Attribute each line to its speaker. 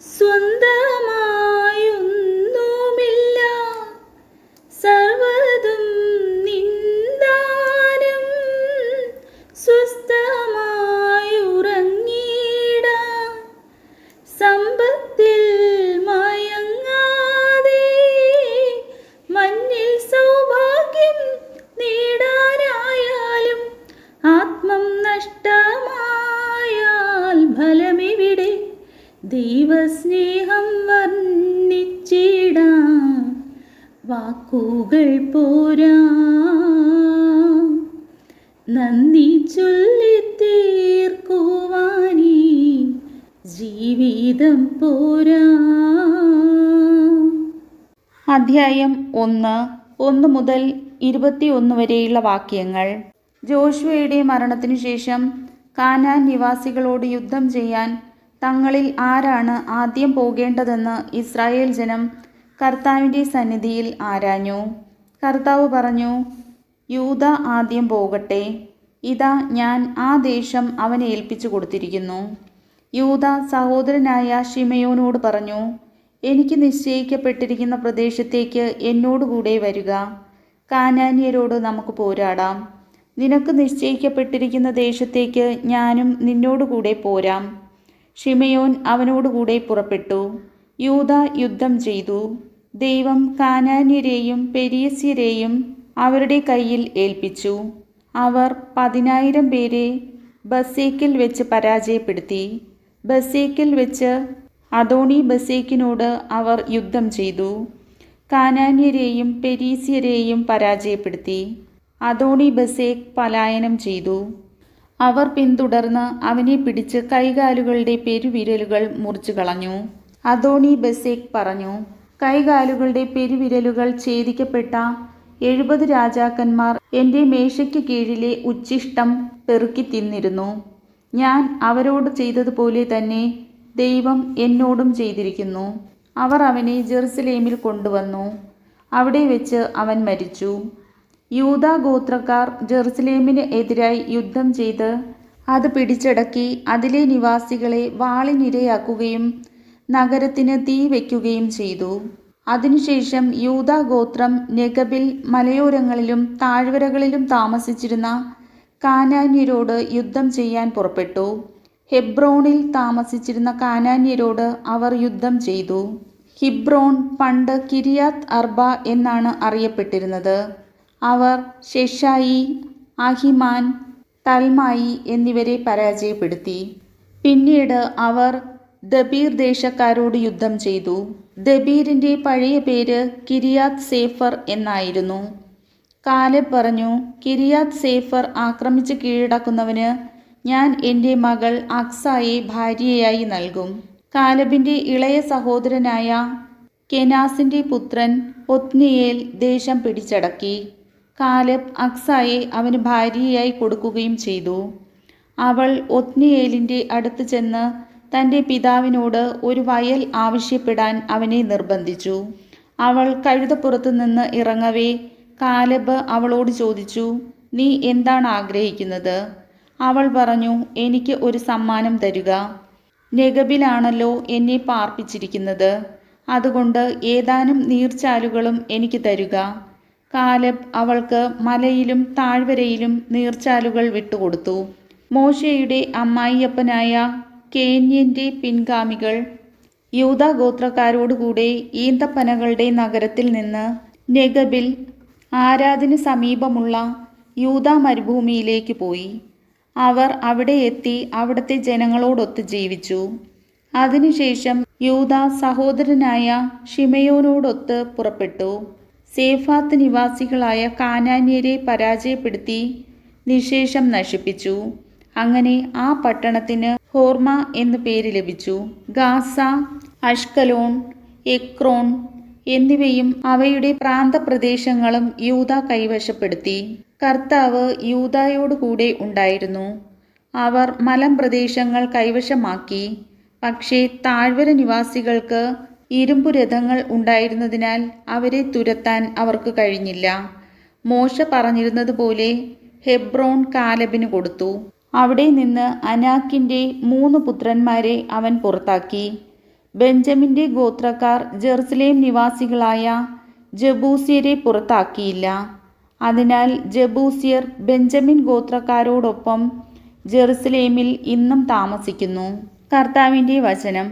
Speaker 1: സ്വന്തമായൊന്നുമില്ല, സർവ്വതും നിന്ദാനം. സ്വസ്ഥമായുറങ്ങിടാം, സമ്പത്തിൽ മയങ്ങാതെ. മഞ്ഞിൽ സൗഭാഗ്യം നേടാനായാലും ആത്മം നഷ്ടമായാൽ ഫലമെവിടെ? ദൈവസ്നേഹം വർണ്ണിച്ചിടാൻ വാക്കുകൾ പോരാ, നന്ദി ചൊല്ലിത്തീർക്കുവാനീ ജീവിതം പോരാ. അധ്യായം 1 മുതൽ 21 വരെയുള്ള വാക്യങ്ങൾ. ജോഷുവയുടെ മരണത്തിനു ശേഷം കാനാൻ നിവാസികളോട് യുദ്ധം ചെയ്യാൻ തങ്ങളിൽ ആരാണ് ആദ്യം പോകേണ്ടതെന്ന് ഇസ്രായേൽ ജനം കർത്താവിൻ്റെ സന്നിധിയിൽ ആരാഞ്ഞു. കർത്താവ് പറഞ്ഞു, യൂദ ആദ്യം പോകട്ടെ. ഇതാ, ഞാൻ ആ ദേശം അവനെ ഏൽപ്പിച്ചു കൊടുത്തിരിക്കുന്നു. യൂദ സഹോദരനായ ശിമെയോനോട് പറഞ്ഞു, എനിക്ക് നിശ്ചയിക്കപ്പെട്ടിരിക്കുന്ന പ്രദേശത്തേക്ക് എന്നോടുകൂടെ വരിക. കാനാന്യരോട് നമുക്ക് പോരാടാം. നിനക്ക് നിശ്ചയിക്കപ്പെട്ടിരിക്കുന്ന ദേശത്തേക്ക് ഞാനും നിന്നോടുകൂടെ പോരാം. ശിമെയോൻ അവനോടുകൂടെ പുറപ്പെട്ടു. യൂദ യുദ്ധം ചെയ്തു. ദൈവം കാനാന്യരെയും പെരിയസ്യരെയും അവരുടെ കയ്യിൽ ഏൽപ്പിച്ചു. അവർ 10,000 പേരെ ബസേക്കിൽ വെച്ച് പരാജയപ്പെടുത്തി. ബസേക്കിൽ വെച്ച് അദോണി ബസേക്കിനോട് അവർ യുദ്ധം ചെയ്തു. കാനാന്യരെയും പെരീസ്യരെയും പരാജയപ്പെടുത്തി. അദോണി ബസേക്ക് പലായനം ചെയ്തു. അവർ പിന്തുടർന്ന് അവനെ പിടിച്ച് കൈകാലുകളുടെ പെരുവിരലുകൾ മുറിച്ചു കളഞ്ഞു. അദോണി ബസേക്ക് പറഞ്ഞു, കൈകാലുകളുടെ പെരുവിരലുകൾ ഛേദിക്കപ്പെട്ട 70 രാജാക്കന്മാർ എൻ്റെ മേശയ്ക്ക് കീഴിലെ ഉച്ഛിഷ്ടം പെറുക്കി തിന്നിരുന്നു. ഞാൻ അവരോട് ചെയ്തതുപോലെ തന്നെ ദൈവം എന്നോടും ചെയ്തിരിക്കുന്നു. അവർ അവനെ ജെറുസലേമിൽ കൊണ്ടുവന്നു. അവിടെ വെച്ച് അവൻ മരിച്ചു. യൂദാ ഗോത്രക്കാർ ജെറുസലേമിന് എതിരായി യുദ്ധം ചെയ്ത് അത് പിടിച്ചടക്കി അതിലെ നിവാസികളെ വാളിനിരയാക്കുകയും നഗരത്തിന് തീ വയ്ക്കുകയും ചെയ്തു. അതിനുശേഷം യൂദാ ഗോത്രം നെഗബിൽ മലയോരങ്ങളിലും താഴ്വരകളിലും താമസിച്ചിരുന്ന കാനാന്യരോട് യുദ്ധം ചെയ്യാൻ പുറപ്പെട്ടു. ഹെബ്രോണിൽ താമസിച്ചിരുന്ന കാനാന്യരോട് അവർ യുദ്ധം ചെയ്തു. ഹിബ്രോൺ പണ്ട് കിരിയാത്ത് അർബ എന്നാണ് അറിയപ്പെട്ടിരുന്നത്. അവർ ഷെഷായി, അഹിമാൻ, തൽമായി എന്നിവരെ പരാജയപ്പെടുത്തി. പിന്നീട് അവർ ദബീർ ദേശക്കാരോട് യുദ്ധം ചെയ്തു. ദബീറിൻ്റെ പഴയ പേര് കിരിയാത്ത് സേഫർ എന്നായിരുന്നു. കാലെബ് പറഞ്ഞു, കിരിയാത്ത് സേഫർ ആക്രമിച്ച് കീഴടക്കുന്നവന് ഞാൻ എൻ്റെ മകൾ അക്സായെ ഭാര്യയായി നൽകും. കാലെബിൻ്റെ ഇളയ സഹോദരനായ കെനാസിൻ്റെ പുത്രൻ ഒത്നിയേൽ ദേശം പിടിച്ചടക്കി. കാലെബ് അക്സായെ അവന് ഭാര്യയായി കൊടുക്കുകയും ചെയ്തു. അവൾ ഒത്നിയേലിൻ്റെ അടുത്ത് ചെന്ന് തൻ്റെ പിതാവിനോട് ഒരു വയൽ ആവശ്യപ്പെടാൻ അവനെ നിർബന്ധിച്ചു. അവൾ കഴുതപ്പുറത്ത് നിന്ന് ഇറങ്ങവേ കാലെബ് അവളോട് ചോദിച്ചു, നീ എന്താണ് ആഗ്രഹിക്കുന്നത്? അവൾ പറഞ്ഞു, എനിക്ക് ഒരു സമ്മാനം തരുക. നെഗബിലാണല്ലോ എന്നെ പാർപ്പിച്ചിരിക്കുന്നത്. അതുകൊണ്ട് ഏതാനും നീർച്ചാലുകളും എനിക്ക് തരുക. കാലെബ് അവൾക്ക് മലയിലും താഴ്വരയിലും നീർച്ചാലുകൾ വിട്ടുകൊടുത്തു. മോശയുടെ അമ്മായിയപ്പനായ കേന്യൻ്റെ പിൻഗാമികൾ യൂദാ ഗോത്രക്കാരോടുകൂടെ ഈന്തപ്പനകളുടെ നഗരത്തിൽ നിന്ന് നെഗബിൽ ആരാദിന് സമീപമുള്ള യൂദാ മരുഭൂമിയിലേക്ക് പോയി. അവർ അവിടെ എത്തി അവിടുത്തെ ജനങ്ങളോടൊത്ത് ജീവിച്ചു. അതിനുശേഷം യൂദാ സഹോദരനായ ശിമെയോനോടൊത്ത് പുറപ്പെട്ടു. സേഫാത്ത് നിവാസികളായ കാനാന്യരെ പരാജയപ്പെടുത്തി നിശേഷം നശിപ്പിച്ചു. അങ്ങനെ ആ പട്ടണത്തിന് ഹോർമ എന്ന് പേര് ലഭിച്ചു. ഗാസ, അഷ്കലോൺ, എക്രോൺ എന്നിവയും അവയുടെ പ്രാന്തപ്രദേശങ്ങളും യൂദ കൈവശപ്പെടുത്തി. കർത്താവ് യൂദായോടുകൂടെ ഉണ്ടായിരുന്നു. അവർ മലമ്പ്രദേശങ്ങൾ കൈവശമാക്കി. പക്ഷേ താഴ്വര നിവാസികൾക്ക് ഇരുമ്പുരഥങ്ങൾ ഉണ്ടായിരുന്നതിനാൽ അവരെ തുരത്താൻ അവർക്ക് കഴിഞ്ഞില്ല. മോശ പറഞ്ഞിരുന്നതുപോലെ ഹെബ്രോൺ കാലെബിന് കൊടുത്തു. അവിടെ നിന്ന് അനാക്കിൻ്റെ 3 പുത്രന്മാരെ അവൻ പുറത്താക്കി. ബെഞ്ചമിൻ്റെ ഗോത്രക്കാർ ജെറുസലേം നിവാസികളായ ജബൂസ്യരെ പുറത്താക്കിയില്ല. അതിനാൽ ജബൂസ്യർ ബെഞ്ചമിൻ ഗോത്രക്കാരോടൊപ്പം ജെറുസലേമിൽ ഇന്നും താമസിക്കുന്നു. കർത്താവിൻ്റെ വചനം.